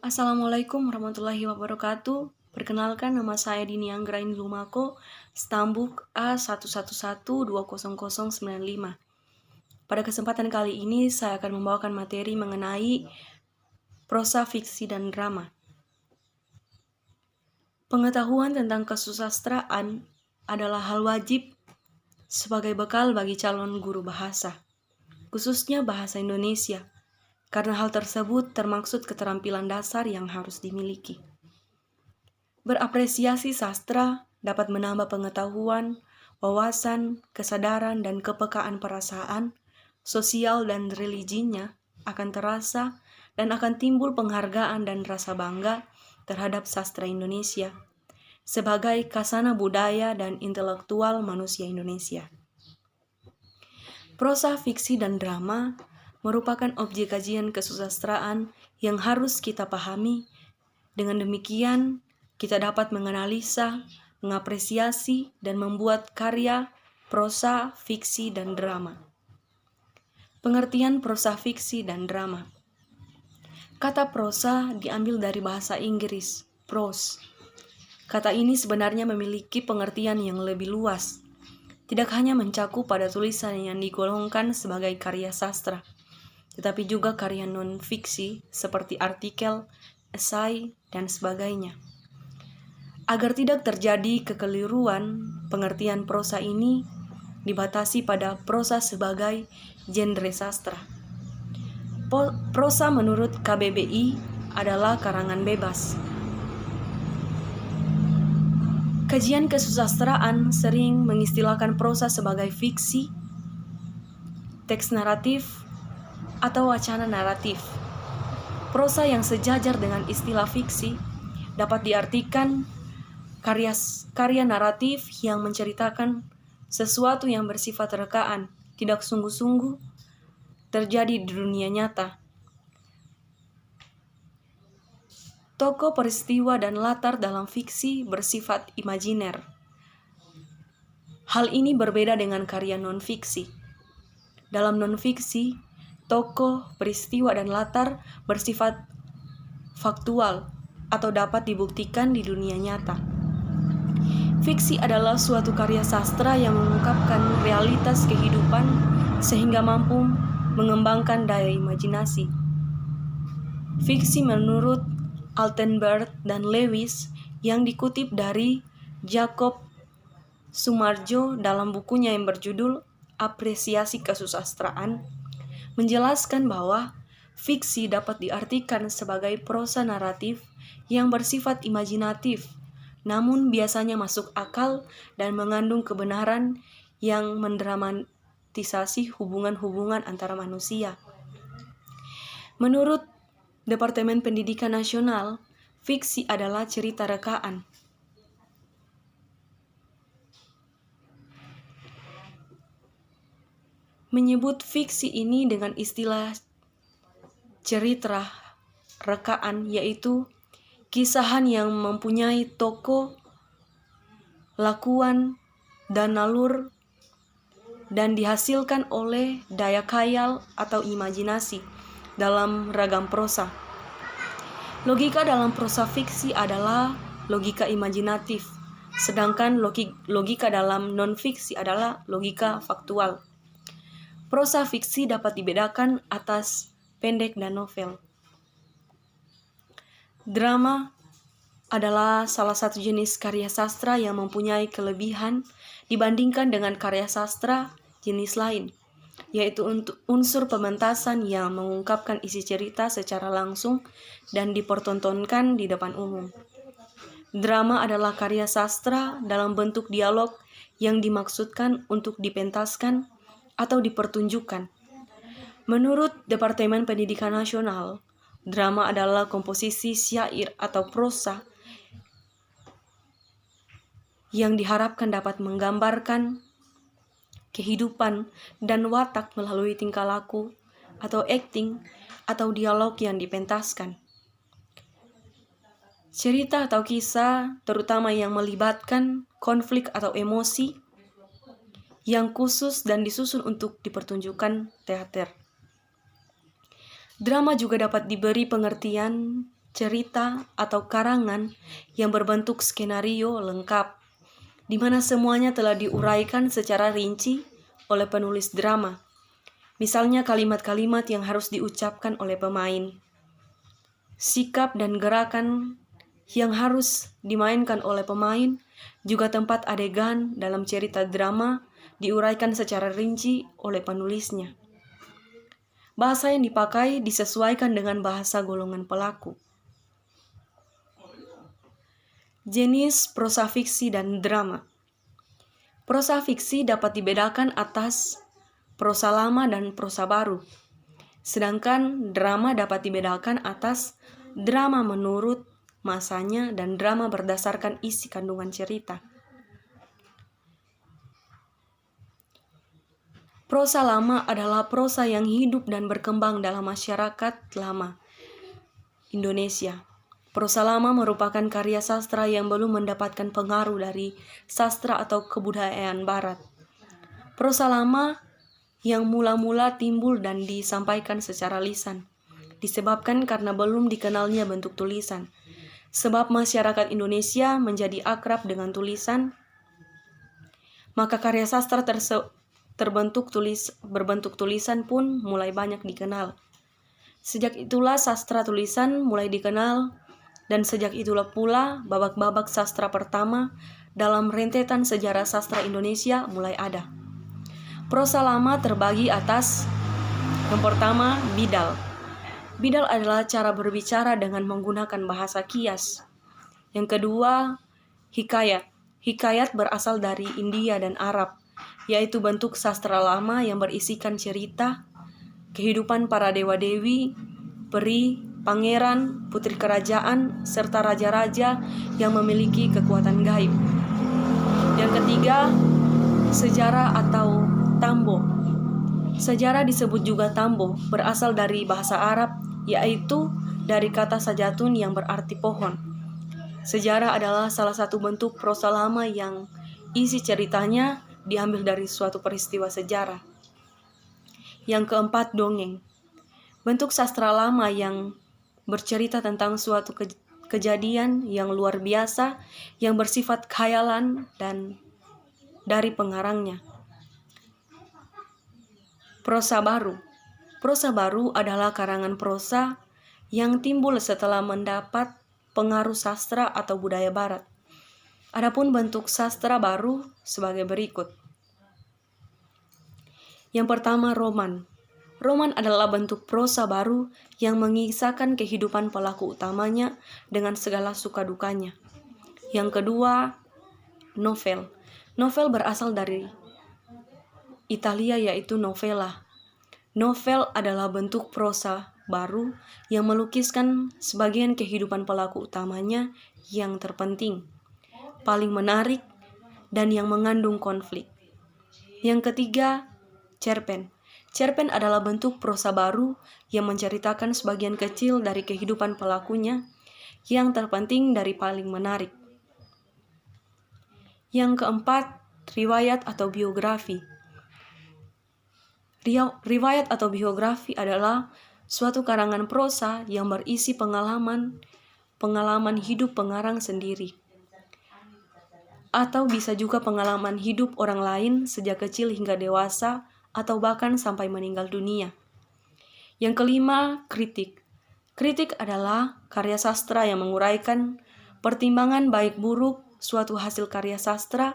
Assalamualaikum warahmatullahi wabarakatuh. Perkenalkan, nama saya Dini Anggraini Lumako, Stambuk A11120095. Pada kesempatan kali ini, saya akan membawakan materi mengenai prosa, fiksi, dan drama. Pengetahuan tentang kesusastraan adalah hal wajib sebagai bekal bagi calon guru bahasa, khususnya bahasa Indonesia, karena hal tersebut termaksud keterampilan dasar yang harus dimiliki. Berapresiasi sastra dapat menambah pengetahuan, wawasan, kesadaran, dan kepekaan perasaan, sosial dan religinya akan terasa dan akan timbul penghargaan dan rasa bangga terhadap sastra Indonesia sebagai khazanah budaya dan intelektual manusia Indonesia. Prosa, fiksi, dan drama merupakan objek kajian kesusastraan yang harus kita pahami. Dengan demikian, kita dapat menganalisa, mengapresiasi, dan membuat karya prosa, fiksi, dan drama. Pengertian prosa, fiksi, dan drama. Kata prosa diambil dari bahasa Inggris, prose. Kata ini sebenarnya memiliki pengertian yang lebih luas, tidak hanya mencakup pada tulisan yang digolongkan sebagai karya sastra, tetapi juga karya non-fiksi seperti artikel, esai, dan sebagainya. Agar tidak terjadi kekeliruan, pengertian prosa ini dibatasi pada prosa sebagai genre sastra. Prosa menurut KBBI adalah karangan bebas. Kajian kesusastraan sering mengistilahkan prosa sebagai fiksi, teks naratif, atau wacana naratif. Prosa yang sejajar dengan istilah fiksi dapat diartikan karya naratif yang menceritakan sesuatu yang bersifat rekaan, tidak sungguh-sungguh terjadi di dunia nyata. Tokoh, peristiwa, dan latar dalam fiksi bersifat imajiner. Hal ini berbeda dengan karya non-fiksi. Dalam non-fiksi, tokoh, peristiwa, dan latar bersifat faktual atau dapat dibuktikan di dunia nyata. Fiksi adalah suatu karya sastra yang mengungkapkan realitas kehidupan sehingga mampu mengembangkan daya imajinasi. Fiksi menurut Altenberg dan Lewis yang dikutip dari Jacob Sumarjo dalam bukunya yang berjudul Apresiasi Kesusastraan, menjelaskan bahwa fiksi dapat diartikan sebagai prosa naratif yang bersifat imajinatif, namun biasanya masuk akal dan mengandung kebenaran yang mendramatisasi hubungan-hubungan antara manusia. Menurut Departemen Pendidikan Nasional, fiksi adalah cerita rekaan. Menyebut fiksi ini dengan istilah cerita rekaan, yaitu kisahan yang mempunyai tokoh, lakuan, dan nalur, dan dihasilkan oleh daya khayal atau imajinasi dalam ragam prosa. Logika dalam prosa fiksi adalah logika imajinatif, sedangkan logika dalam non-fiksi adalah logika faktual. Prosa fiksi dapat dibedakan atas pendek dan novel. Drama adalah salah satu jenis karya sastra yang mempunyai kelebihan dibandingkan dengan karya sastra jenis lain, yaitu untuk unsur pementasan yang mengungkapkan isi cerita secara langsung dan dipertontonkan di depan umum. Drama adalah karya sastra dalam bentuk dialog yang dimaksudkan untuk dipentaskan atau dipertunjukkan. Menurut Departemen Pendidikan Nasional, drama adalah komposisi syair atau prosa yang diharapkan dapat menggambarkan kehidupan dan watak melalui tingkah laku atau acting atau dialog yang dipentaskan. Cerita atau kisah terutama yang melibatkan konflik atau emosi yang khusus dan disusun untuk dipertunjukkan teater. Drama juga dapat diberi pengertian cerita, atau karangan yang berbentuk skenario lengkap, di mana semuanya telah diuraikan secara rinci oleh penulis drama. Misalnya kalimat-kalimat yang harus diucapkan oleh pemain, sikap dan gerakan yang harus dimainkan oleh pemain, juga tempat adegan dalam cerita drama diuraikan secara rinci oleh penulisnya. Bahasa yang dipakai disesuaikan dengan bahasa golongan pelaku. Jenis prosa fiksi dan drama. Prosa fiksi dapat dibedakan atas prosa lama dan prosa baru. Sedangkan drama dapat dibedakan atas drama menurut masanya dan drama berdasarkan isi kandungan cerita. Prosa lama adalah prosa yang hidup dan berkembang dalam masyarakat lama Indonesia. Prosa lama merupakan karya sastra yang belum mendapatkan pengaruh dari sastra atau kebudayaan barat. Prosa lama yang mula-mula timbul dan disampaikan secara lisan, disebabkan karena belum dikenalnya bentuk tulisan. Sebab masyarakat Indonesia menjadi akrab dengan tulisan, maka karya sastra berbentuk tulisan pun mulai banyak dikenal. Sejak itulah sastra tulisan mulai dikenal, dan sejak itulah pula babak-babak sastra pertama dalam rentetan sejarah sastra Indonesia mulai ada. Prosa lama terbagi atas, yang pertama, bidal. Bidal adalah cara berbicara dengan menggunakan bahasa kias. Yang kedua, hikayat. Hikayat berasal dari India dan Arab, yaitu bentuk sastra lama yang berisikan cerita, kehidupan para dewa-dewi, peri, pangeran, putri kerajaan, serta raja-raja yang memiliki kekuatan gaib. Yang ketiga, sejarah atau tambo. Sejarah disebut juga tambo, berasal dari bahasa Arab, yaitu dari kata sajatun yang berarti pohon. Sejarah adalah salah satu bentuk prosa lama yang isi ceritanya diambil dari suatu peristiwa sejarah. Yang keempat, dongeng. Bentuk sastra lama yang bercerita tentang suatu kejadian yang luar biasa yang bersifat khayalan dan dari pengarangnya. Prosa baru. Prosa baru adalah karangan prosa yang timbul setelah mendapat pengaruh sastra atau budaya barat. Adapun bentuk sastra baru sebagai berikut. Yang pertama, roman. Roman adalah bentuk prosa baru yang mengisahkan kehidupan pelaku utamanya dengan segala suka dukanya. Yang kedua, novel. Novel berasal dari Italia, yaitu novella. Novel adalah bentuk prosa baru yang melukiskan sebagian kehidupan pelaku utamanya yang terpenting, paling menarik, dan yang mengandung konflik. Yang ketiga, cerpen. Cerpen adalah bentuk prosa baru yang menceritakan sebagian kecil dari kehidupan pelakunya yang terpenting dari paling menarik. Yang keempat, riwayat atau biografi. Riwayat atau biografi adalah suatu karangan prosa yang berisi pengalaman hidup pengarang sendiri. Atau bisa juga pengalaman hidup orang lain sejak kecil hingga dewasa, atau bahkan sampai meninggal dunia. Yang kelima, kritik. Kritik adalah karya sastra yang menguraikan pertimbangan baik buruk suatu hasil karya sastra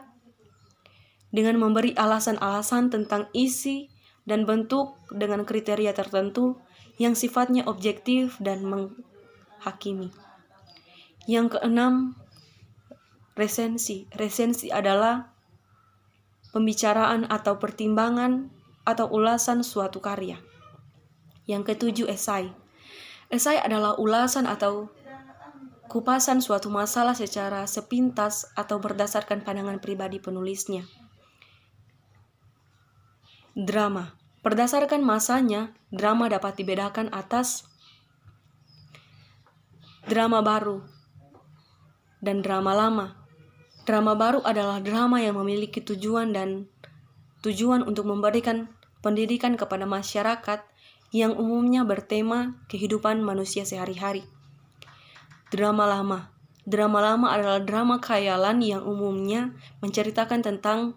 dengan memberi alasan-alasan tentang isi dan bentuk dengan kriteria tertentu yang sifatnya objektif dan menghakimi. Yang keenam, resensi. Resensi adalah pembicaraan atau pertimbangan atau ulasan suatu karya. Yang ketujuh, esai. Esai adalah ulasan atau kupasan suatu masalah secara sepintas atau berdasarkan pandangan pribadi penulisnya. Drama. Berdasarkan masanya, drama dapat dibedakan atas drama baru dan drama lama. Drama baru adalah drama yang memiliki tujuan untuk memberikan pendidikan kepada masyarakat yang umumnya bertema kehidupan manusia sehari-hari. drama lama. Drama lama adalah drama khayalan yang umumnya menceritakan tentang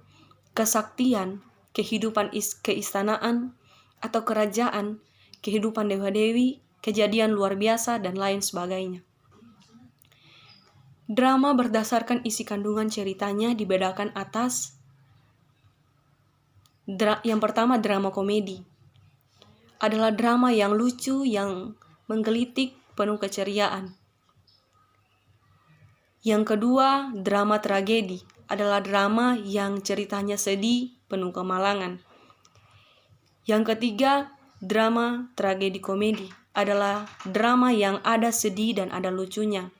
kesaktian, kehidupan keistanaan atau kerajaan, kehidupan dewa-dewi, kejadian luar biasa, dan lain sebagainya. Drama berdasarkan isi kandungan ceritanya dibedakan atas. Yang pertama, drama komedi. Adalah drama yang lucu, yang menggelitik, penuh keceriaan. Yang kedua, drama tragedi. Adalah drama yang ceritanya sedih, penuh kemalangan. Yang ketiga, drama tragedi komedi. Adalah drama yang ada sedih dan ada lucunya.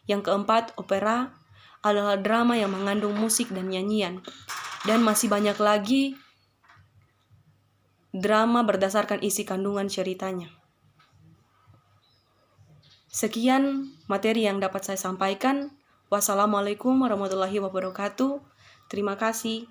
Yang keempat, opera adalah drama yang mengandung musik dan nyanyian. Dan masih banyak lagi drama berdasarkan isi kandungan ceritanya. Sekian materi yang dapat saya sampaikan. Wassalamualaikum warahmatullahi wabarakatuh. Terima kasih.